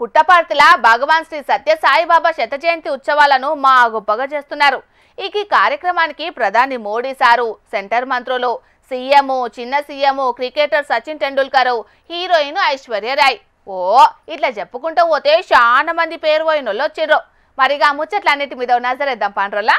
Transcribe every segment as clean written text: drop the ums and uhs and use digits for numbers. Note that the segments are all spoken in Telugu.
పుట్టపర్తిల భగవాన్ శ్రీ సత్య సాయిబాబా శత జయంతి ఉత్సవాలను గొప్పగా చేస్తున్నారు. ఈ కార్యక్రమానికి ప్రధాని మోడీ సారు, సెంటర్ మంత్రులు, సీఎం, చిన్న CM, cricketer Sachin Tendulkar, heroine Aishwarya Rai, ఇట్లా చెప్పుకుంటూ పోతే చాలా మంది పేరు పోయినోళ్ళు వచ్చిర్రు. మరిగా ముచ్చట్లన్నిటి మీద నజరేద్దాం పాండ్రోలా.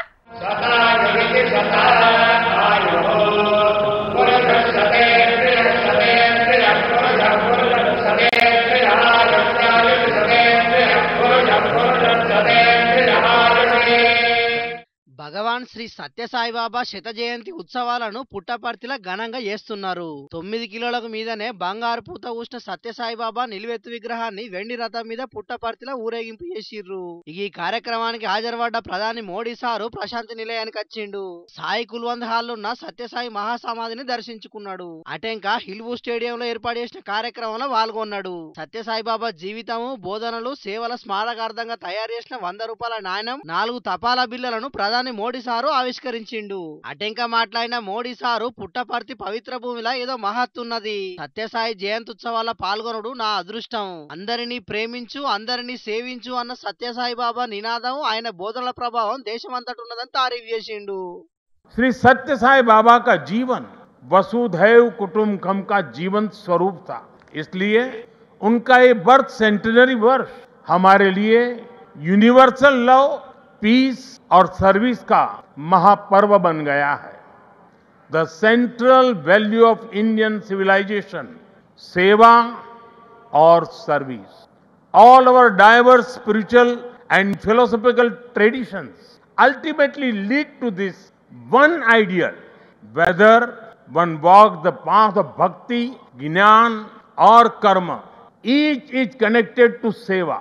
భగవాన్ శ్రీ సత్య సాయిబాబా శత జయంతి ఉత్సవాలను పుట్టపర్తిలో ఘనంగా చేస్తున్నారు. 9 కిలోలకు మీదనే బంగారు పూత ఊసిన సత్య సాయిబాబా నిలువెత్తు విగ్రహాన్ని వెండి రథం మీద పుట్టపర్తిలో ఊరేగింపు చేసిర్రు. ఈ కార్యక్రమానికి హాజరుపడ్డ ప్రధాని మోడీ సారు ప్రశాంతి నిలయానికి వచ్చిండు. సాయి కుల్వంత్ హాల్ ఉన్న సత్యసాయి మహాసమాధిని దర్శించుకున్నాడు. అటెంక హిల్వూ స్టేడియంలో ఏర్పాటు చేసిన కార్యక్రమంలో పాల్గొన్నాడు. సత్య సాయిబాబా జీవితము, బోధనలు, సేవల స్మారకార్థంగా తయారు చేసిన 100 రూపాయల నాణ్యం, 4 తపాలా బిళ్లలను ప్రధాని మోడీ సారు ఆవిష్కరించిండు. అటెంక మాట్లాడిన మోడీ సారు, పుట్టపర్తి పవిత్ర భూమిలో ఏదో మహత్తున్నది. సత్యసాయి జయంత్యుత్సవాల పాల్గొనడు నా అదృష్టం. అందరినీ ప్రేమించు, అందరినీ సేవించు అన్న సత్యసాయి బాబా నినాదం, ఆయన బోధనల ప్రభావం దేశమంతటున్నదని తారీఫ్ చేసిండు. श्री सत्य साई बाबा का जीवन वसुधैव कुटुंबकम का जीवन स्वरूप था। इसलिए उनका ये बर्थ सेंटेनरी वर्ष हमारे लिए यूनिवर्सल लव, पीस और सर्विस का महापर्व बन गया है। The central value of Indian civilisation, सेवा और service. All our diverse spiritual and philosophical traditions ultimately lead to this one ideal, whether one walks the path of bhakti, jnana or karma, each is connected to seva.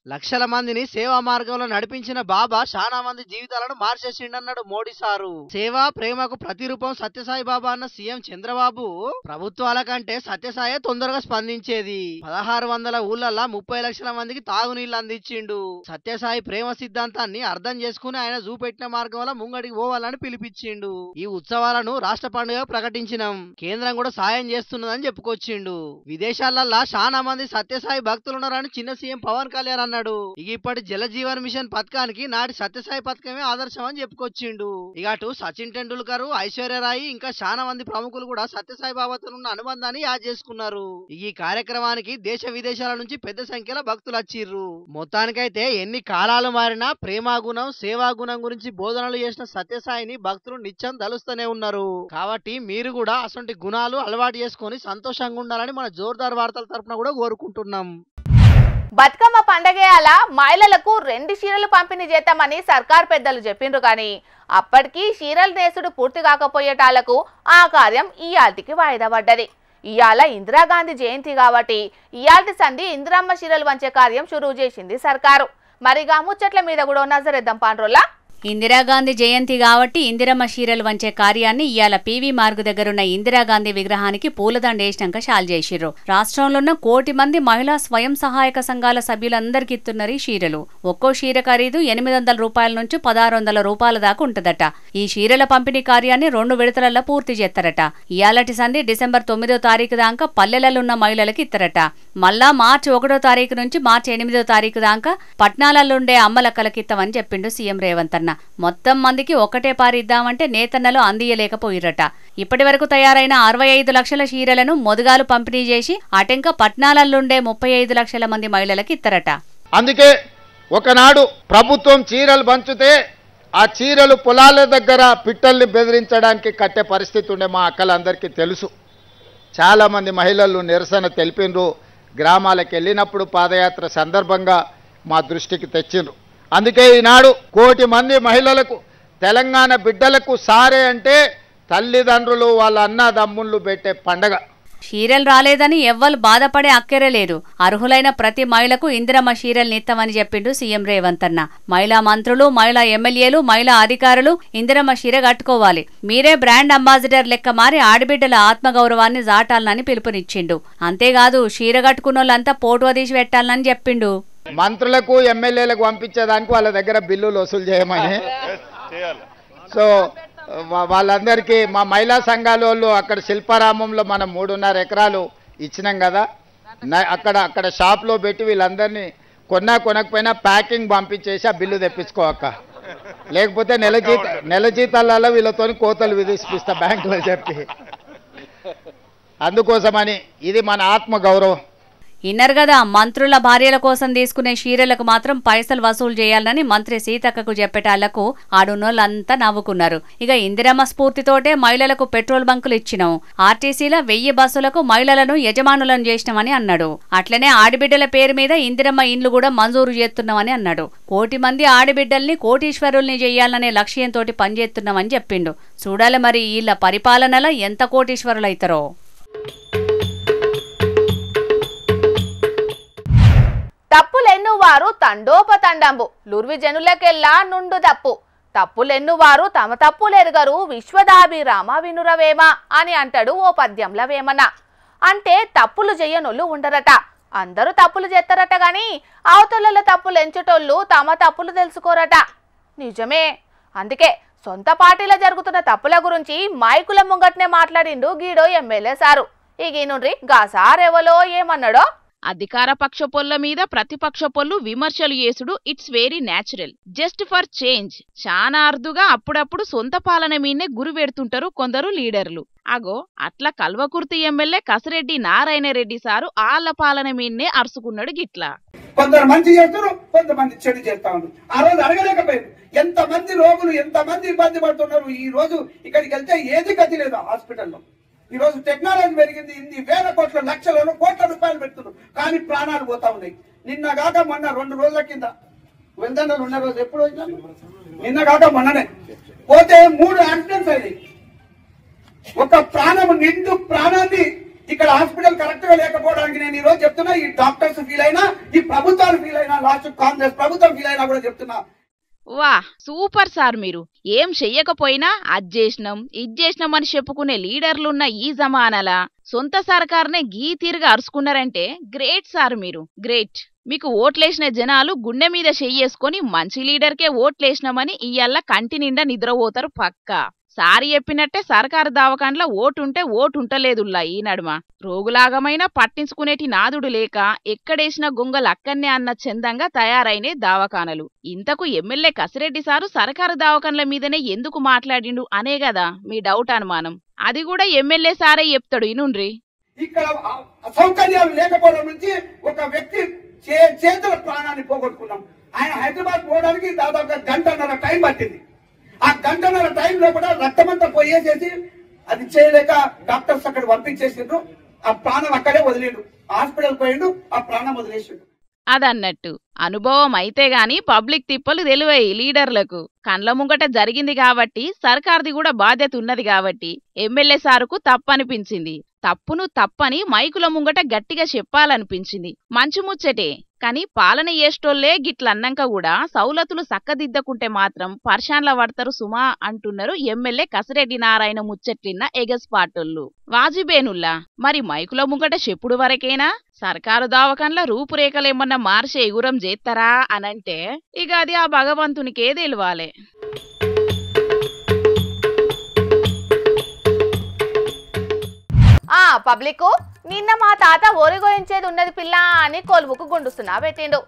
లక్షల మందిని సేవా మార్గంలో నడిపించిన బాబా చాలా మంది జీవితాలను మార్చేసిండన్నాడు మోడీ సారు. సేవ, ప్రేమకు ప్రతిరూపం సత్యసాయి బాబా అన్న సీఎం చంద్రబాబు, ప్రభుత్వాల కంటే సత్యసాయి తొందరగా స్పందించేది. 1600 ఊళ్ళల్లో 30 లక్షల మందికి తాగునీళ్లు అందించిండు. సత్యసాయి ప్రేమ సిద్ధాంతాన్ని అర్థం చేసుకుని ఆయన చూపెట్టిన మార్గంలో ముంగడికి పోవాలని పిలిపించిండు. ఈ ఉత్సవాలను రాష్ట్ర పండుగ ప్రకటించినాం, కేంద్రం కూడా సాయం చేస్తున్నదని చెప్పుకొచ్చిండు. విదేశాలల్లో చాలా మంది సత్యసాయి భక్తులున్నారని చిన్న సీఎం పవన్ కళ్యాణ్ అన్నాడు. ఇప్పటి జల జీవన్ మిషన్ పథకానికి నాటి సత్యసాయి పథకమే ఆదర్శం అని చెప్పుకొచ్చిండు. ఇక అటు సచిన్ టెండూల్కర్, ఐశ్వర్య రాయ్ ఇంకా చాలా మంది ప్రముఖులు కూడా సత్యసాయి బాబాతో ఉన్న అనుబంధాన్ని యాద్ చేసుకున్నారు. ఈ కార్యక్రమానికి దేశ విదేశాల నుంచి పెద్ద సంఖ్యలో భక్తులు వచ్చిర్రు. మొత్తానికైతే ఎన్ని కాలాలు మారినా ప్రేమాగుణం, సేవాగుణం గురించి బోధనలు చేసిన సత్యసాయిని భక్తులు నిత్యం తలుస్తూనే ఉన్నారు. కాబట్టి మీరు కూడా అసంటి గుణాలు అలవాటు చేసుకొని సంతోషంగా ఉండాలని మన జోర్దార్ వార్తల తరపున కూడా కోరుకుంటున్నాం. బతుకమ్మ పండగేయాల మహిళలకు 2 చీరలు పంపిణీ చేద్దామని సర్కార్ పెద్దలు చెప్పిండ్రు. కానీ అప్పటికి చీరల నేసుడు పూర్తి కాకపోయేటాలకు ఆ కార్యం ఇయాల్టికి వాయిదా పడ్డది. ఇయాల ఇందిరాగాంధీ జయంతి కాబట్టి ఇయాల్టి సంధి ఇందిరమ్మ చీరలు వంచే కార్యం షురువు చేసింది సర్కారు. మరిగా ముచ్చట్ల మీద కూడా నజరేద్దాం పాండ్రోలా. ఇందిరాగాంధీ జయంతి కాబట్టి ఇందిరమ్మ చీరలు వంచే కార్యాన్ని ఇయాల పీవీ మార్గు దగ్గరున్న ఇందిరాగాంధీ విగ్రహానికి పూలదండ వేసినాక షాల్ చేసిర్రు. రాష్ట్రంలో ఉన్న 1 కోటి మంది మహిళా స్వయం సహాయక సంఘాల సభ్యులందరికీ ఇస్తున్నారు ఈ చీరలు. ఒక్కో చీర ఖరీదు 800 రూపాయల నుంచి 1600 రూపాయల దాకా ఉంటదట. ఈ చీరల పంపిణీ కార్యాన్ని 2 విడతలలో పూర్తి చేస్తారట. ఇయాలటి సంధి డిసెంబర్ 9వ తారీఖు దాకా పల్లెలలో ఉన్న మహిళలకు ఇస్తారట. మళ్ళా మార్చి 1వ తారీఖు నుంచి మార్చి 8వ తారీఖు దాకా పట్నాలలో ఉండే అమ్మలక్కలకి ఇస్తామని చెప్పిండు సీఎం రేవంత్ అన్న. మొత్తం మందికి ఒకటే పారి ఇద్దామంటే నేతన్నలు అందియలేకపోయిరట. ఇప్పటి వరకు తయారైన 65 లక్షల చీరలను మొదగాలు పంపిణీ చేసి అటెంక పట్నాలలోండే 35 లక్షల మంది మహిళలకు ఇస్తారట. అందుకే ఒకనాడు ప్రభుత్వం చీరలు పంచితే ఆ చీరలు పొలాల దగ్గర పిట్టల్ని బెదిరించడానికి కట్టే పరిస్థితి ఉండే మా అక్కలందరికీ తెలుసు. చాలామంది మహిళలు నిరసన తెలిపినరు. గ్రామాలకు వెళ్ళినప్పుడు పాదయాత్ర సందర్భంగా మా దృష్టికి తెచ్చిండ్రు. అందుకే ఈనాడు 1 కోటి మంది మహిళలకు, తెలంగాణ బిడ్డలకు సారే అంటే తల్లిదండ్రులు వాళ్ళ అన్నదమ్ముళ్ళు పెట్టే పండగ. చీరలు రాలేదని ఎవ్వరు బాధపడే అక్కరే లేదు. అర్హులైన ప్రతి మహిళకు ఇందిరమ్మ చీరలు నిత్తమని చెప్పిండు సీఎం రేవంత్ అన్న. మహిళా మంత్రులు, మహిళా ఎమ్మెల్యేలు, మహిళా అధికారులు ఇందిరమ్మ చీర కట్టుకోవాలి. మీరే బ్రాండ్ అంబాసిడర్ లెక్క మారి ఆడబిడ్డల ఆత్మగౌరవాన్ని జాటాలని పిలుపునిచ్చిండు. అంతేకాదు చీర కట్టుకున్నోళ్ళంతా పోటు తీసి పెట్టాలని చెప్పిండు. మంత్రులకు, ఎమ్మెల్యేలకు పంపించేదానికి వాళ్ళ దగ్గర బిల్లులు వసూలు చేయమని. సో వాళ్ళందరికీ మా మహిళా సంఘాల వాళ్ళు అక్కడ శిల్పారామంలో మనం 3.5 ఎకరాలు ఇచ్చినాం కదా. అక్కడ షాప్లో పెట్టి వీళ్ళందరినీ కొనకపోయినా ప్యాకింగ్ పంపించేసి ఆ బిల్లు తెప్పించుకో అక్క, లేకపోతే నెల జీతాలలో వీళ్ళతో కోతలు విధిస్తా బ్యాంకులో చెప్పి. అందుకోసమని ఇది మన ఆత్మ గౌరవం. ఇన్నర్ కదా, మంత్రుల భార్యల కోసం తీసుకునే చీరలకు మాత్రం పైసలు వసూలు చేయాలని మంత్రి సీతక్కకు చెప్పేటాళ్లకు ఆడున్నోళ్ళంతా నవ్వుకున్నారు. ఇక ఇందిరమ్మ స్ఫూర్తితోటే మహిళలకు పెట్రోల్ బంకులు ఇచ్చినాం, ఆర్టీసీల 1000 బస్సులకు మహిళలను యజమానులను చేసినామని అన్నాడు. అట్లనే ఆడిబిడ్డల పేరు మీద ఇందిరమ్మ ఇండ్లు కూడా మంజూరు చేస్తున్నామని అన్నాడు. 1 కోటి మంది ఆడిబిడ్డల్ని కోటీశ్వరుల్ని చేయాలనే లక్ష్యంతో పనిచేస్తున్నామని చెప్పిండు. చూడాలి మరి వీళ్ళ పరిపాలనలో ఎంత కోటీశ్వరులైతారో. తప్పులెన్నువారు తండోపతండంబు లుర్వి జనులకెల్లా నుండు తప్పు, తప్పులెన్నువారు తమ తప్పులెరుగరు విశ్వదాభిరామ వినురవేమ అని అంటాడు ఓ పద్యంల వేమన. అంటే తప్పులు చెయ్యనోళ్ళు ఉండరట, అందరూ తప్పులు చేస్తారట గాని అవతల తప్పులు ఎంచుటోళ్ళు తమ తప్పులు తెలుసుకోరట. నిజమే, అందుకే సొంత పార్టీలో జరుగుతున్న తప్పుల గురించి మైకుల ముంగట్నే మాట్లాడిండు గీడో ఎమ్మెల్యే సారు. ఈ నుండి గా సారెవలో ఏమన్నాడో. అధికార పక్ష పొల్ల మీద ప్రతిపక్ష పొల్లు విమర్శలు చేసుడు it's very natural, just for change. చాలా అరుదుగా అప్పుడప్పుడు సొంత పాలన మీదనే గురి పెడుతుంటారు కొందరు లీడర్లు. అగో అట్లా కల్వకుర్తి ఎమ్మెల్యే కసిరెడ్డి నారాయణ రెడ్డి సారు ఆళ్ల పాలన మీదనే అరుచుకున్నాడు గిట్లా. కొందరు మంచి చేస్తారు, కొంతమంది చెడు చేస్తా ఉన్నారు. ఆ రోజు అడగలేకపోయారు, ఎంతమంది రోగులు ఎంతమంది ఇబ్బంది పడుతున్నారు. ఈ రోజు ఇక్కడికి వెళ్తే ఏది గతి లేదు హాస్పిటల్లో. ఈ రోజు టెక్నాలజీ పెరిగింది, ఇన్ని వేల కోట్ల లక్షలను కోట్ల రూపాయలు పెడుతున్నారు, కానీ ప్రాణాలు పోతా ఉన్నాయి. నిన్న కాక మొన్న 2 రోజుల కింద వెళ్తాను ఉన్న రోజు ఎప్పుడు వచ్చినా నిన్న కాక మొన్ననే పోతే 3 యాక్సిడెంట్స్ అయినాయి. ఒక నిండు ప్రాణాన్ని ఇక్కడ హాస్పిటల్ కరెక్ట్ గా లేకపోవడానికి నేను ఈ రోజు చెప్తున్నా. ఈ డాక్టర్స్ ఫీల్ అయినా, ఈ ప్రభుత్వాలు ఫీల్ అయినా, లాస్ట్ కాంగ్రెస్ ప్రభుత్వం ఫీల్ అయినా కూడా చెప్తున్నా. వా సూపర్ సార్, మీరు ఏం చెయ్యకపోయినా అజ్జేసినాం ఇజ్జేసినాం అని చెప్పుకునే లీడర్లున్న ఈ జమానాలా సొంత సర్కార్నే గీ తీరుగా అరుచుకున్నారంటే గ్రేట్ సార్, మీరు గ్రేట్. మీకు ఓట్లేసిన జనాలు గుండె మీద చెయ్యేసుకొని మంచి లీడర్కే ఓట్లేసినామని ఇయ్యాల కంటి నిండా నిద్రపోతారు పక్కా. సారి చెప్పినట్టే సర్కారు దావకాండ్ల ఓటుంటే ఓటుంటలేదుల్లా ఈ నడుమ. రోగులాగమైనా పట్టించుకునేటి నాదుడు లేక ఎక్కడేసిన గొంగలు అక్కన్నే అన్న చందంగా తయారైనే దావకానలు. ఇంతకు ఎమ్మెల్యే కసిరెడ్డి సారు సర్కారు దావకాండ్ల మీదనే ఎందుకు మాట్లాడిండు అనే కదా మీ డౌట్ అనుమానం. అది కూడా ఎమ్మెల్యే సారే చెప్తాడు ఇనుండ్రి. ఇక్కడ అసౌకర్యాలు లేకపోవడం నుంచి ఒక వ్యక్తి చేతుల ప్రాణాన్ని పోగొట్టుకున్నాం. ఆయన హైదరాబాద్ పోవడానికి దాదాపుగా 1.5 గంటల టైం పట్టింది. ఆ 1.5 గంటల టైంలో కూడా రక్తమంతా పోయేసేసి అది చేయలేక డాక్టర్స్ అక్కడ పంపించేసిండ్రు. ఆ ప్రాణం అక్కడే వదిలిండు, హాస్పిటల్ పోయిండు, ఆ ప్రాణం వదిలేసిండు. అదన్నట్టు అనుభవం అయితే గాని పబ్లిక్ తిప్పలు తెలివాయి లీడర్లకు. కండ్ల ముంగట జరిగింది కాబట్టి సర్కార్ది కూడా బాధ్యత ఉన్నది కాబట్టి ఎమ్మెల్యే సారుకు తప్పనిపించింది. తప్పును తప్పని మైకుల ముంగట గట్టిగా చెప్పాలనిపించింది. మంచి ముచ్చటే, కాని పాలన చేసేటోళ్లే గిట్లన్నాక కూడా సౌలతులు సక్కదిద్దకుంటే మాత్రం పర్షాన్ల పడతారు సుమా అంటున్నారు ఎమ్మెల్యే కసిరెడ్డి నారాయణ ముచ్చట్లిన్న ఎగస్పాటోళ్ళు. వాజిబేనుల్లా మరి మైకుల ముంగట చెప్పుడు వరకేనా? సర్కారు దావకండ్ల రూపురేఖలేమన్నా మార్చే ఎగురం చేస్తారా అనంటే ఇక అది ఆ భగవంతునికే తెలివాలే. పబ్లిక్ నిన్న మా తాత ఓరిగోయించేది ఉన్నది పిల్ల అని కొలువుకు గుండుస్తున్నా పెట్టిండు.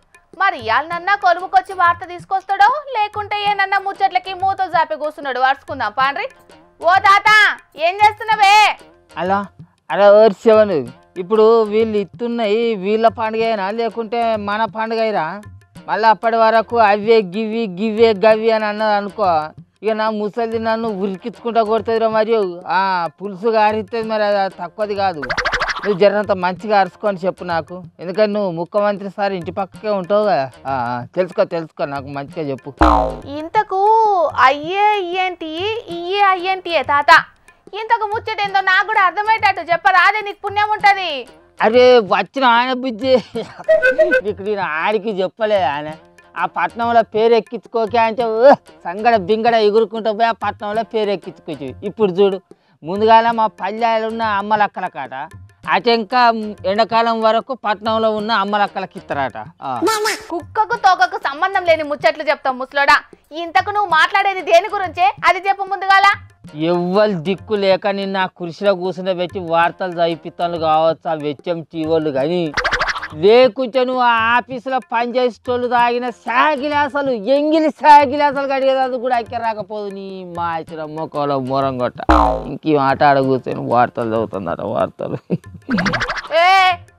మరి ఇయాలనన్నా కొలువుకొచ్చి వార్త తీసుకొస్తాడో లేకుంటే ఏనన్నా ముచ్చట్లకి మూతో జాపి కూర్చున్నాడు. వరుసుకుందాం పాండ్రి. ఓ తాత ఏం చేస్తున్నావే? అలా అలా ఓర్చేవను. ఇప్పుడు వీళ్ళు ఇస్తున్నాయి వీళ్ళ పండుగ లేకుంటే మన పండుగ అయిరా? మళ్ళీ అప్పటి వరకు అవే గివి గివే గవి అని అన్నది అనుకో, ఇక నా ముసలి నన్ను ఉరికించుకుంటా కొడుతుందిరా. మరియు పులుసు గారిస్తుంది, మరి అది తక్కువది కాదు. నువ్వు జరంత మంచిగా అరుచుకొని చెప్పు నాకు, ఎందుకంటే నువ్వు ముఖ్యమంత్రి సార్ ఇంటి పక్కకే ఉంటావు కదా. తెలుసుకో నాకు మంచిగా చెప్పు. ఇంతకు అయ్యే ఇయ్యేంటి ఇయ్యే అయ్యేంటియే తాత? ఇంతకు ముచ్చటేందో నాకు కూడా అర్థమయ్యేటట్టు చెప్పరా, అదే నీకు పుణ్యం ఉంటది. అరే వచ్చిన ఆయన బుజ్జి, ఇక్కడ నేను ఆడికి చెప్పలేదు. ఆయన ఆ పట్నంలో పేరు ఎక్కించుకోకే అంటే సంగడ బింగడ ఎగురుకుంటూ పోయి ఆ పట్నంలో పేరు ఎక్కించుకోవచ్చు. ఇప్పుడు చూడు, ముందుగాల మా పల్లెలు ఉన్న అమ్మలక్కల కాట అటు ఇంకా ఎండాకాలం వరకు పట్నంలో ఉన్న అమ్మలక్కలకి ఇస్తారట. కుక్కకు తోకకు సంబంధం లేని ముచ్చట్లు చెప్తాం ముసలోడా. ఇంతకు నువ్వు మాట్లాడేది దేని గురించే అది చెప్పు ముందుగాల. ఎవ్వరు దిక్కు లేక నిన్న ఆ కుర్చీలో కూర్చుని పెట్టి వార్తలు చదివిస్తాను కావచ్చు ఆ వెచ్చం టీవోళ్ళు. కానీ లేకుంటే నువ్వు ఆ ఆఫీసులో పనిచేసేటోళ్ళు తాగిన శాగిలాసలు ఎంగిలి శాగిలాసలు కడిగేదానికి కూడా అక్కడ రాకపోదు నీ మాచిన మొక్కలో మొరంగొట్ట ఇంక ఆట ఆడ కూర్చొని వార్తలు చదువుతుందట వార్తలు. ఏ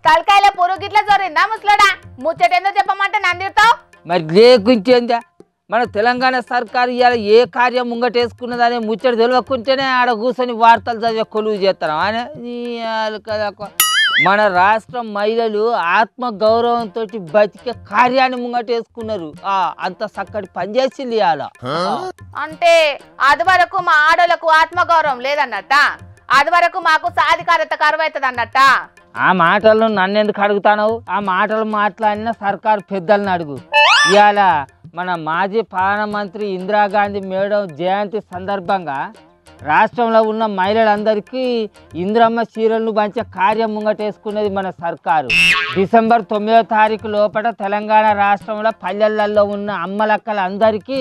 తలకాయల పొరుగిట్లా జోరిందా ముసలోడా? ముచ్చటేందో చెప్పమంటే నందిరుతావు. మరి లేకుంటేందా మన తెలంగాణ సర్కారు ఇవాళ ఏ కార్యం ముంగటేసుకున్నదనే ముచ్చట తెలియకుంటేనే ఆడ కూర్చొని వార్తలు చదివే కొలువు చేస్తాం అని కదా. మన రాష్ట్ర మహిళలు ఆత్మ గౌరవంతో బతికే కార్యాన్ని ముంగటేసుకున్నారు. అంత చక్కటి పనిచేసింది ఇవాళ. అంటే అది వరకు మా ఆడోళ్లకు ఆత్మగౌరవం లేదన్నట్ట, అది వరకు మాకు సాధికారత కరువైతుంది అన్నట్ట. ఆ మాటలను నన్నెందుకు అడుగుతావు? ఆ మాటలు మాట్లాడిన సర్కారు పెద్దలను అడుగు. ఇవాళ మన మాజీ ప్రధానమంత్రి ఇందిరాగాంధీ మేడం జయంతి సందర్భంగా రాష్ట్రంలో ఉన్న మహిళలందరికీ ఇందిరమ్మ చీరలను పంచే కార్యం ముంగటేసుకున్నది మన సర్కారు. డిసెంబర్ 9వ తారీఖు లోపల తెలంగాణ రాష్ట్రంలో పల్లెలలో ఉన్న అమ్మలక్కలందరికీ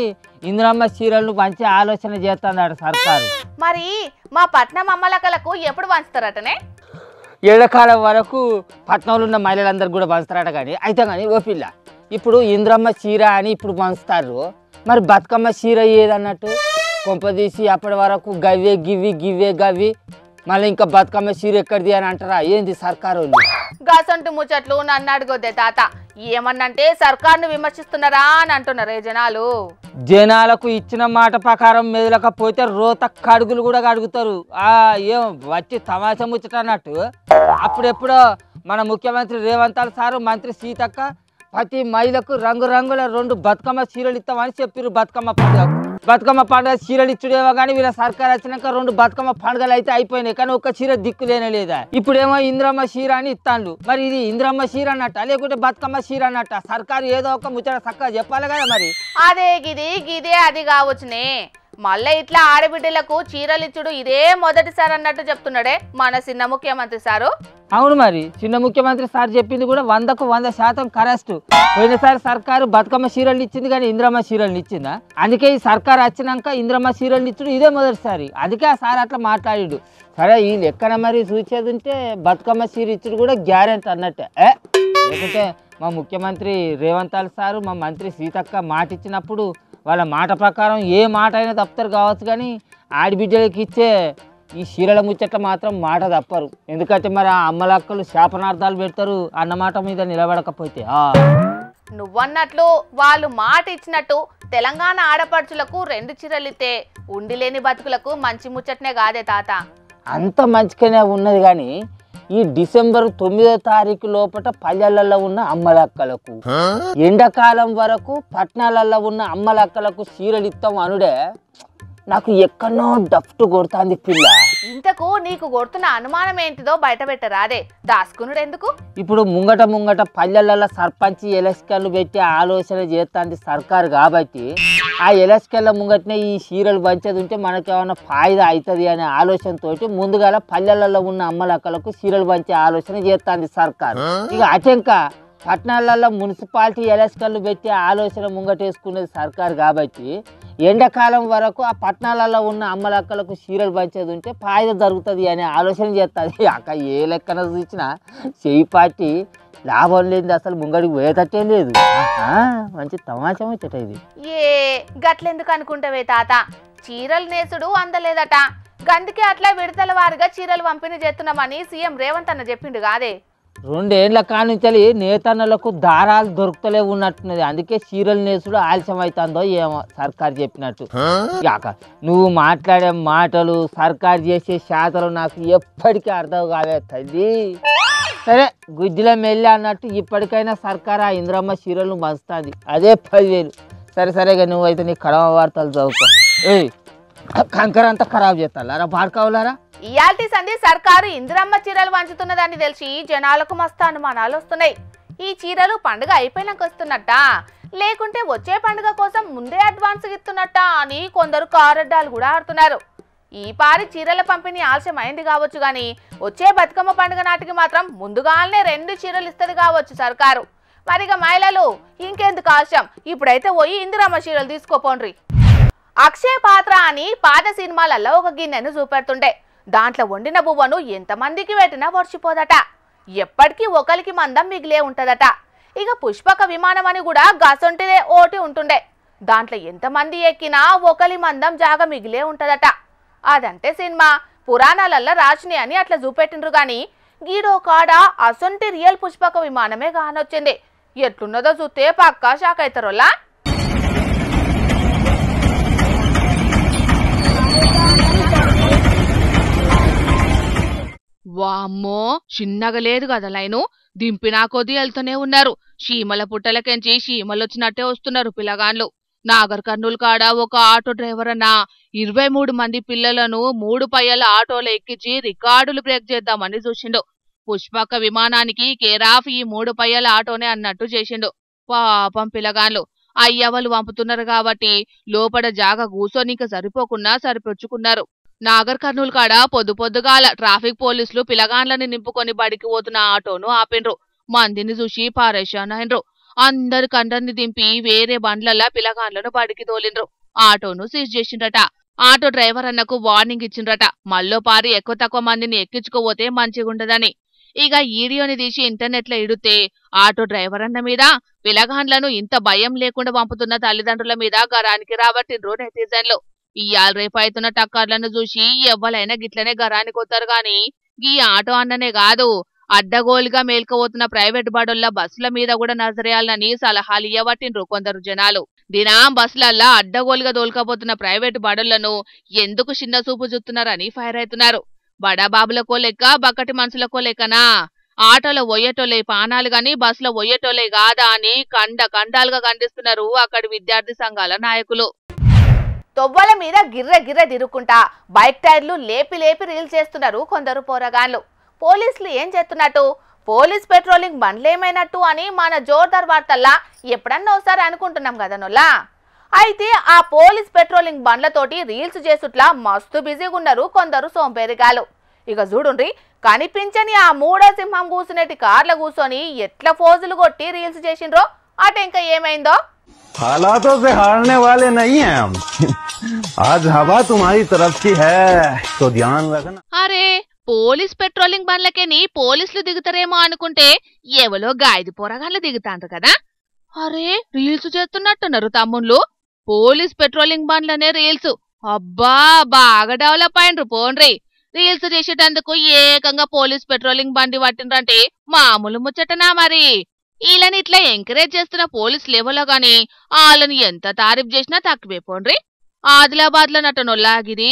ఇందిరమ్మ చీరలను పంచే ఆలోచన చేస్తుందట సర్కారు. మరి మా పట్నం అమ్మలక్కలకు ఎప్పుడు పంచుతారటనే? ఏళ్లకాలం వరకు పట్నంలో ఉన్న మహిళలందరికీ కూడా పంచుతారట. కానీ ఓ పిల్ల ఇప్పుడు ఇంద్రమ్మ చీర అని ఇప్పుడు పంచుతారు, మరి బతుకమ్మ చీర ఏదన్నట్టు కొంపదీసి అప్పటి వరకు గవ్వే గవ్వి మళ్ళీ ఇంకా బతుకమ్మ చీర ఎక్కడిది అని అంటారా ఏంది సర్కారు? గసంటు ముచ్చట్లు నన్ను అడుగొద్దే తాత. ఏమన్నంటే సర్కారును విమర్శిస్తున్నారా అని అంటున్నారే జనాలు. జనాలకు ఇచ్చిన మాట ప్రకారం మెదలకపోతే రోత కడుగులు కూడా కడుగుతారు. ఏం వచ్చి తమాషా ముచ్చట అన్నట్టు. అప్పుడెప్పుడో మన ముఖ్యమంత్రి రేవంత్ సారు మంత్రి సీతక్క ప్రతి మహిళకు రంగురంగుల 2 బతుకమ్మ చీరలు ఇస్తామని చెప్పారు. బతుకమ్మ పండుగ చీరలు ఇచ్చుడేమో కానీ వీళ్ళ సర్కారు వచ్చినాక 2 బతుకమ్మ పండుగలు అయితే అయిపోయినాయి, కానీ ఒక్క చీర దిక్కులేనే లేదా. ఇప్పుడేమో ఇంద్రమ్మ చీర అని ఇస్తాను. మరి ఇది ఇంద్రమ్మ చీర అన్నట్ట లేకుంటే బతుకమ్మ చీర అన్నట్ట? సర్కారు ఏదో ఒక ముచ్చట చక్కగా చెప్పాలి కదా. మరి అదే గిదే అది కావచ్చునే. మళ్ళీ ఇట్లా ఆడబిడ్డలకు చీరలు ఇచ్చుడు ఇదే మొదటిసారి అన్నట్టు చెప్తున్నాడే మన చిన్న ముఖ్యమంత్రి సారు. అవును, మరి చిన్న ముఖ్యమంత్రి సార్ చెప్పింది కూడా 100కు 100% కరెక్ట్. పోయినసారి సర్కారు బతుకమ్మ చీరలు ఇచ్చింది కానీ ఇంద్రమ్మ చీరలు ఇచ్చిందా? అందుకే ఈ సర్కారు వచ్చినాక ఇంద్రమ్మ చీరలు ఇచ్చుడు ఇదే మొదటిసారి. అందుకే ఆ సార్ అట్లా మాట్లాడాడు. సరే ఈ లెక్కన మరి చూసేది ఉంటే బతుకమ్మ చీర ఇచ్చుడు కూడా గ్యారెంటీ అన్నట్టే. లేకుంటే మా ముఖ్యమంత్రి రేవంత్ సారు మా మంత్రి సీతక్క మాట ఇచ్చినప్పుడు వాళ్ళ మాట ప్రకారం ఏ మాట అయినా తప్పుతారు కావచ్చు, కానీ ఆడబిడ్డలకి ఇచ్చే ఈ చీరల ముచ్చట్ల మాత్రం మాట తప్పరు. ఎందుకంటే మరి ఆ అమ్మలక్కలు శాపనార్థాలు పెడతారు అన్నమాట మీద నిలబడకపోతే. నువ్వన్నట్లు వాళ్ళు మాట ఇచ్చినట్టు తెలంగాణ ఆడపడుచులకు 2 చీరలు ఇస్తే ఉండిలేని బతుకులకు మంచి ముచ్చట్నే కాదే తాత. అంత మంచిగానే ఉన్నది, కానీ ఈ డిసెంబర్ 9వ తారీఖు లోపల పల్లెలలో ఉన్న అమ్మలక్కలకు, ఎండాకాలం వరకు పట్టణాలలో ఉన్న అమ్మలక్కలకు చీరలు ఇస్తాం అనుడే నాకు ఎక్కడో డఫ్ట్ కొడుతుంది పిల్ల. ఇంతకు నీకు కొడుతున్న అనుమానం ఏంటిదో బయట పెట్టరాదే, దాసుకునుడు ఎందుకు? ఇప్పుడు ముంగట పల్లెలలో సర్పంచ్ ఎలక్షన్లు పెట్టే ఆలోచన చేస్తుంది సర్కారు కాబట్టి ఆ ఎలక్షన్ల ముంగటనే ఈ చీరలు పంచేది ఉంటే మనకేమైనా ఫాయిదా అవుతుంది అనే ఆలోచనతోటి ముందుగా పల్లెలలో ఉన్న అమ్మలక్కలకు చీరలు పంచే ఆలోచన చేస్తుంది సర్కారు. ఇక అటెంక పట్టణాలలో మున్సిపాలిటీ ఎలక్షన్లు పెట్టే ఆలోచన ముంగటేసుకునేది సర్కారు కాబట్టి ఎండాకాలం వరకు ఆ పట్టణాలలో ఉన్న అమ్మలక్కలకు చీరలు పంచేది ఉంటే ఫాయిదా జరుగుతుంది అనే ఆలోచన చేస్తుంది. అక్క ఏ లెక్కన చూసినా చెయ్యి పార్టీ లాభం లేని అసలు ముంగడికి పోయేటట్టే లేదు. మంచి తమాషా వచ్చేట ఇది. ఏ గట్లెందుకు అనుకుంటావే తాత, చీరలు నేసుడు అందలేదట, గందుకే అట్లా విడతల వారిగా చీరలు పంపిణీ చేస్తున్నామని సీఎం రేవంత్ అన్న చెప్పిండు కాదే. 2 ఏళ్ల కానుంచి నేతన్నలకు దారాలు దొరుకుతలే ఉన్నట్టున్నది, అందుకే చీరలు నేసుడు ఆలస్యం అవుతుందో ఏమో సర్కారు చెప్పినట్టు. యాక నువ్వు మాట్లాడే మాటలు సర్కారు చేసే శాతలు నాకు ఎప్పటికీ అర్థం కావే తల్లి. సరే గుడ్డిలో మెల్లి అన్నట్టు ఇప్పటికైనా సర్కారు ఆ ఇంద్రమ్మ చీరలను పంచుతుంది, అదే 10,000. సరేగా నువ్వైతే నీ కడవ వార్తలు చదువుకో. కంకర అంతా ఖరాబ్ చేస్తారా పాడుకోవాలరా? ఇయాల్టి సంధి సర్కారు ఇందిరమ్మ చీరలు పంచుతున్నదని తెలిసి జనాలకు మస్తు అనుమానాలు వస్తున్నాయి. ఈ చీరలు పండుగ అయిపోయినాక వస్తున్నట్ట, లేకుంటే వచ్చే పండుగ కోసం ముందే అడ్వాన్స్ ఇస్తున్నట్ట అని కొందరు కారడ్డాలు కూడా ఆడుతున్నారు. ఈ పారి చీరల పంపిణీ ఆలస్యం అయింది కావచ్చు, కానీ వచ్చే బతుకమ్మ పండుగ నాటికి మాత్రం ముందుగానే 2 చీరలు ఇస్తుంది కావచ్చు సర్కారు. మరిగా మహిళలు ఇంకెందుకు ఆలస్యం, ఇప్పుడైతే పోయి ఇందిరమ్మ చీరలు తీసుకోపోండ్రి. అక్షయ పాత్ర అని పాత సినిమాలలో ఒక గిన్నెను చూపెడుతుండే, దాంట్లో వండిన బువ్వను ఎంతమందికి పెట్టినా వర్షిపోదట. ఎప్పటికీ ఒకరికి మందం మిగిలే ఉంటదట. ఇక పుష్పక విమానం అని కూడా గసొంటిదే ఓటి ఉంటుండే. దాంట్లో ఎంతమంది ఎక్కినా ఒకరి మందం జాగ మిగిలే ఉంటదట. అదంటే సినిమా పురాణాలల్లో రాసిని అని అట్లా చూపెట్టిండ్రు గాని గీడో కాడ అసొంటి రియల్ పుష్పక విమానమే కానొచ్చింది. ఎట్లున్నదో చూస్తే పక్కా షాక్ అవుతారోలా. వామ్మో, చిన్నగా లేదు కదా లైను. దింపినా కొద్ది వెళ్తూనే ఉన్నారు. చీమల పుట్టలకెంచి చీమలొచ్చినట్టే వస్తున్నారు పిల్లగాన్లు. నాగర్ కర్నూలు కాడ ఒక ఆటో డ్రైవర్ అన్న 23 మంది పిల్లలను 3 పయ్యల ఆటోలో ఎక్కించి రికార్డులు బ్రేక్ చేద్దామని చూసిండు. పుష్పక విమానానికి కేరాఫ్ ఈ 3 పయ్యల ఆటోనే అన్నట్టు చేసిండు. పాపం పిల్లగాన్లు అయ్యవలు పంపుతున్నారు కాబట్టి లోపల జాగ కూసోనిక సరిపోకున్నా సరిపొచ్చుకున్నారు. నాగర్ కర్నూలు కాడ పొద్దుగాల ట్రాఫిక్ పోలీసులు పిల్లగాన్లని నింపుకొని బడికి పోతున్న ఆటోను ఆపిండ్రు. మందిని చూసి పారేషాన్ అయినరు. అందరికందరిని దింపి వేరే బండ్లల్లా పిల్లగాన్లను బడికి తోలిండ్రు. ఆటోను సీజ్ చేసిండ్రట. ఆటో డ్రైవర్ అన్నకు వార్నింగ్ ఇచ్చిండ్రట. మల్లో పారి ఎక్కువ తక్కువ మందిని ఎక్కించుకోపోతే మంచిగుండదని. ఇక ఈడియోని తీసి ఇంటర్నెట్ లో ఇడితే ఆటో డ్రైవర్ అన్న మీద, పిల్లగాన్లను ఇంత భయం లేకుండా పంపుతున్న తల్లిదండ్రుల మీద గరానికి రాబట్టిండ్రు నెటిజన్లు. ఇయాల రేపు అవుతున్న టక్కర్లను చూసి ఎవ్వలైనా గిట్లనే గరానికి వస్తారు గాని గీ ఆటో అన్ననే కాదు, అడ్డగోలుగా మేల్కపోతున్న ప్రైవేట్ బడుల్ల బస్సుల మీద కూడా నజరేయాలని సలహాలు ఇవ్వబట్టిండ్రు కొందరు జనాలు. దినాం బస్సులల్లా అడ్డగోలుగా దోల్కపోతున్న ప్రైవేట్ బడులను ఎందుకు చిన్న చూపు చూస్తున్నారని ఫైర్ అవుతున్నారు. బడాబాబులకో లెక్క బక్కటి మనుషులకో లెక్కనా? ఆటోలో పోయేటోలే పానాలు గాని బస్సులో పోయేటోలే కాదా అని కండాలుగా ఖండిస్తున్నారు అక్కడి విద్యార్థి సంఘాల నాయకులు. తొవ్వల మీద గిర్రె తిరుక్కుంటా బైక్ టైర్లు లేపి రీల్ చేస్తున్నారు కొందరు పోరగాన్లు. పోలీసులు ఏం చేస్తున్నట్టు, పోలీస్ పెట్రోలింగ్ బండ్లేమైనట్టు అని మన జోర్దార్ వార్తల్లా ఎప్పుడన్నా ఒకసారి అనుకుంటున్నాం కదా నొల్లా. అయితే ఆ పోలీస్ పెట్రోలింగ్ బండ్లతోటి రీల్స్ చేసుట్లా మస్తు బిజీగా ఉన్నారు కొందరు సోంపేరిగాలు. ఇక చూడుండ్రి, కనిపించని ఆ మూడో సింహం కూసునేటి కార్ల కూసోని ఎట్లా ఫోజులు కొట్టి రీల్స్ చేసిండ్రో. అటు ఇంకా ఏమైందో. हालातों से हारने वाले नहीं हैं हम। आज हवा तुम्हारी तरफ की है तो ध्यान रखना. అరే, పోలీస్ పెట్రోలింగ్ బండ్లకేని పోలీసులు దిగుతారేమో అనుకుంటే ఎవలో గాయది పోరగాళ్ళు దిగుతాండ్రు కదా. అరే, రీల్స్ చేస్తున్నట్టున్నారు తమ్ముళ్ళు. పోలీస్ పెట్రోలింగ్ బండ్లనే రీల్స్. అబ్బా, బాగా డెవలప్ అయిండ్రు పోండ్రి. రీల్స్ చేసేటందుకు ఏకంగా పోలీస్ పెట్రోలింగ్ బండి పట్టిండ్రంటే మామూలు ముచ్చటనా మరి. వీళ్ళని ఇట్లా ఎంకరేజ్ చేస్తున్న పోలీస్ లెవెల్లో గాని వాళ్ళని ఎంత తారీఫ్ చేసినా తక్కువే పోండ్రి. ఆదిలాబాద్ లో నటనొల్లాగిరి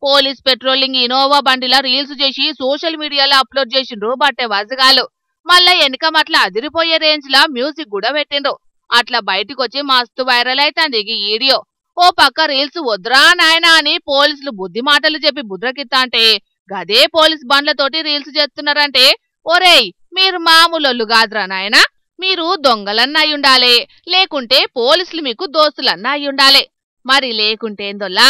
పోలీస్ పెట్రోలింగ్ ఇనోవా బండిలా రీల్స్ చేసి సోషల్ మీడియాలో అప్లోడ్ చేసిండ్రు బట్టే వజగాలు. మళ్ళా వెనకమట్లా అదిరిపోయే రేంజ్ లా మ్యూజిక్ కూడా పెట్టిండ్రు. అట్లా బయటికొచ్చి మస్తు వైరల్ అవుతుంది ఈ వీడియో. ఓ పక్క రీల్స్ వద్దురా నాయనా అని పోలీసులు బుద్ధి మాటలు చెప్పి బుద్రకిత్తా అంటే గదే పోలీస్ బండ్లతోటి రీల్స్ చేస్తున్నారంటే, ఒరేయ్ మీరు మామూలు కాదురా నాయనా, మీరు దొంగలన్నా అయ్యుండాలే, లేకుంటే పోలీసులు మీకు దోస్తులన్నా అయ్యుండాలే. మరి లేకుంటేందోలా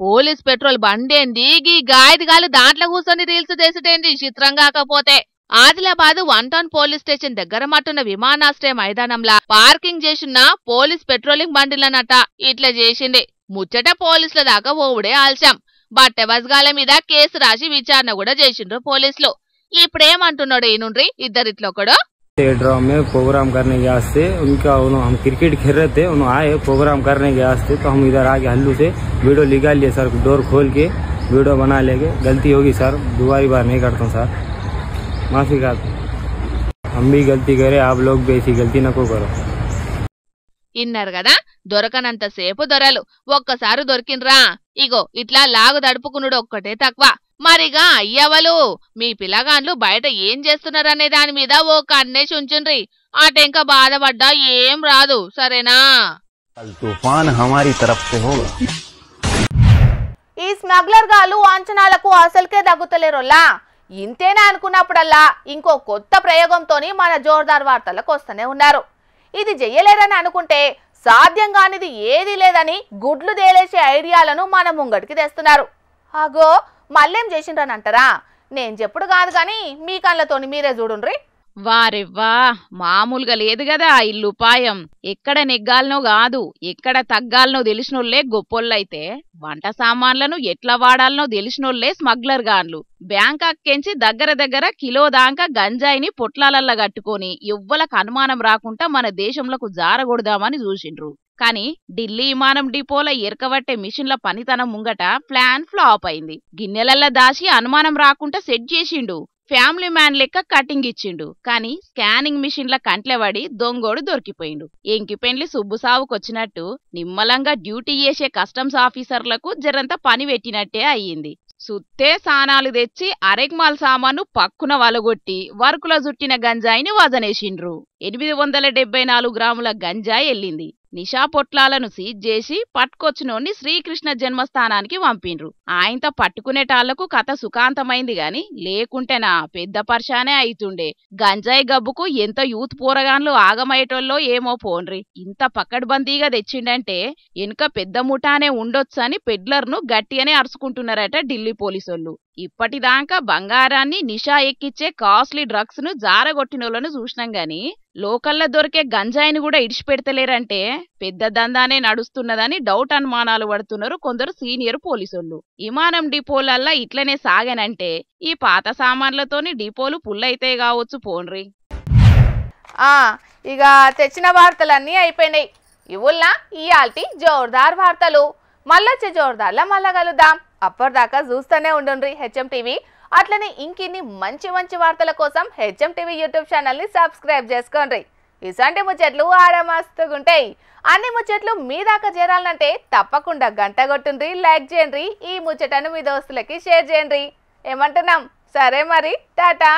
పోలీస్ పెట్రోల్ బండేంది, గీ గాయదిగాలు దాంట్లో కూర్చొని రీల్స్ చేసేటేంది చిత్రం కాకపోతే. ఆదిలాబాద్ 1 టౌన్ పోలీస్ స్టేషన్ దగ్గర మట్టున్న విమానాశ్రయ మైదానంలా పార్కింగ్ చేసిన పోలీస్ పెట్రోలింగ్ బండిలనట ఇట్లా చేసింది. ముచ్చట పోలీసుల దాకా ఓవుడే ఆల్చాం. బట్టె వజగాల మీద కేసు రాసి విచారణ కూడా చేసిండ్రు పోలీసులు. ఇప్పుడేమంటున్నాడు ఈనుండ్రి ఇద్దరిట్లొకడు. ड्राम में प्रोग्राम करने के वास्ते उनका हम क्रिकेट खेल रहे थे, उन्होंने आए प्रोग्राम करने के वास्ते, तो हम इधर आके हल्लू से वीडियो निकाल लिए सर, डोर खोल के वीडियो बना लेंगे. गलती होगी सर, दोबारी बार नहीं करता हूँ सर, माफी का. हम भी गलती करे, आप लोग भी ऐसी गलती न को करो. ఇన్నారు కదా, దొరకనంతసేపు దొరలు, ఒక్కసారి దొరికిండ్రా ఇగో ఇట్లా లాగు దడుపుకునుడు ఒక్కటే తక్కువ. మరిగా అయ్యవలు మీ పిల్లగాన్లు బయట ఏం చేస్తున్నారనే దాని మీద ఓ కన్నేసి ఉంచుండ్రి. అటెంక బాధపడ్డా ఏం రాదు, సరేనా? तूफान हमारी तरफ से होगा. ఈ స్మగ్లర్ గాలు అంచనాలకు అసలుకే దగ్గుతలేరోలా. ఇంతేనా అనుకున్నప్పుడల్లా ఇంకో కొత్త ప్రయోగంతోని మన జోర్దార్ వార్తలకు వస్తూనే ఉన్నారు. ఇది చెయ్యలేరని అనుకుంటే సాధ్యం కానిది ఏదీ లేదని గుడ్లు తేలేసే ఐడియాలను మన ముంగడికి తెస్తున్నారు. అగో మళ్ళేం చేసిండ్రని అంటారా? నేను చెప్పుడు కాదు కానీ మీ కళ్ళతోని మీరే చూడుండ్రి. వారెవ్వా మామూలుగా లేదు కదా ఆ ఇల్లు ఉపాయం. ఎక్కడ నెగ్గాలనో కాదు ఎక్కడ తగ్గాలనో తెలిసినోళ్లే గొప్పోళ్ళైతే వంట సామాన్లను ఎట్లా వాడాలనో తెలిసినోళ్లే స్మగ్లర్ గాన్లు. బ్యాంక్ అక్కెంచి దగ్గర కిలో దాకా గంజాయిని పొట్లాలల్లా కట్టుకొని ఎవ్వలకు అనుమానం రాకుండా మన దేశంలోకి జారగొడదామని చూసిండ్రు. కానీ ఢిల్లీ విమానం డిపోల ఎరకబట్టే మిషన్ల పనితనం ముంగట ప్లాన్ ఫ్లాప్ అయింది. గిన్నెలల్లా దాచి అనుమానం రాకుండా సెట్ చేసిండు. ఫ్యామిలీ మ్యాన్ లెక్క కటింగ్ ఇచ్చిండు. కానీ స్కానింగ్ మిషన్ల కంట్లెవడి దొంగోడు దొరికిపోయిండు. ఎంకిపెండ్లి సుబ్బు సావుకొచ్చినట్టు నిమ్మలంగా డ్యూటీ చేసే కస్టమ్స్ ఆఫీసర్లకు జరంత పని పెట్టినట్టే అయ్యింది. సుత్తే సానాలు తెచ్చి అరెక్మాల్ సామాను పక్కున వలగొట్టి వర్కుల జుట్టిన గంజాయిని వజనేసిండ్రు. 874 గ్రాముల గంజాయి ఎల్లింది. నిషా పొట్లాలను సీజ్ చేసి పట్టుకొచ్చినోన్ని శ్రీకృష్ణ జన్మస్థానానికి పంపిండ్రు. ఆయనతో పట్టుకునేటాళ్లకు కథ సుఖాంతమైంది గాని లేకుంటేనా పెద్ద పర్షానే అయితుండే. గంజాయి గబ్బుకు ఎంత యూత్ పోరగాన్లు ఆగమయ్యేటోళ్ళో ఏమో పోన్రి. ఇంత పక్కడ్బందీగా తెచ్చిండంటే వెనుక పెద్ద ముఠానే ఉండొచ్చని పెడ్లర్ను గట్టిగానే అరుచుకుంటున్నారట ఢిల్లీ పోలీసోళ్ళు. ఇప్పటిదాకా బంగారాన్ని నిషా ఎక్కిచ్చే కాస్ట్లీ డ్రగ్స్ ను జారగొట్టినోళ్లను చూసినాం గాని లోకల్లో దొరికే గంజాయిని కూడా ఇడిచిపెడతలేరంటే పెద్ద దందానే నడుస్తున్నదని డౌట్ అనుమానాలు పడుతున్నారు కొందరు సీనియర్ పోలీసోళ్ళు. విమానం డిపోలల్లా ఇట్లనే సాగనంటే ఈ పాత సామాన్లతోని డిపోలు పుల్లైతే కావచ్చు పోన్రి. ఇక తెచ్చిన వార్తలన్నీ అయిపోయినాయి. ఇవుల్లా ఇయాల్టి జోర్దార్ వార్తలు. మళ్ళొచ్చే జోర్దార్లా మళ్ళా కలుద్దాం. అప్పటిదాకా చూస్తూనే ఉండండి హెచ్ఎం టీవీ. అట్లనే ఇంకిన్ని మంచి మంచి వార్తల కోసం హెచ్ఎం టీవీ యూట్యూబ్ ఛానల్ని సబ్స్క్రైబ్ చేసుకోండి. ఇసంటి ముచ్చట్లు ఆడమస్తుగుంటాయి. అన్ని ముచ్చట్లు మీ దాకా చేరాలంటే తప్పకుండా గంట కొట్టుండ్రి, లైక్ చేయండి, ఈ ముచ్చటను మీ దోస్తులకి షేర్ చేయండి. ఏమంటున్నాం? సరే మరి, టాటా.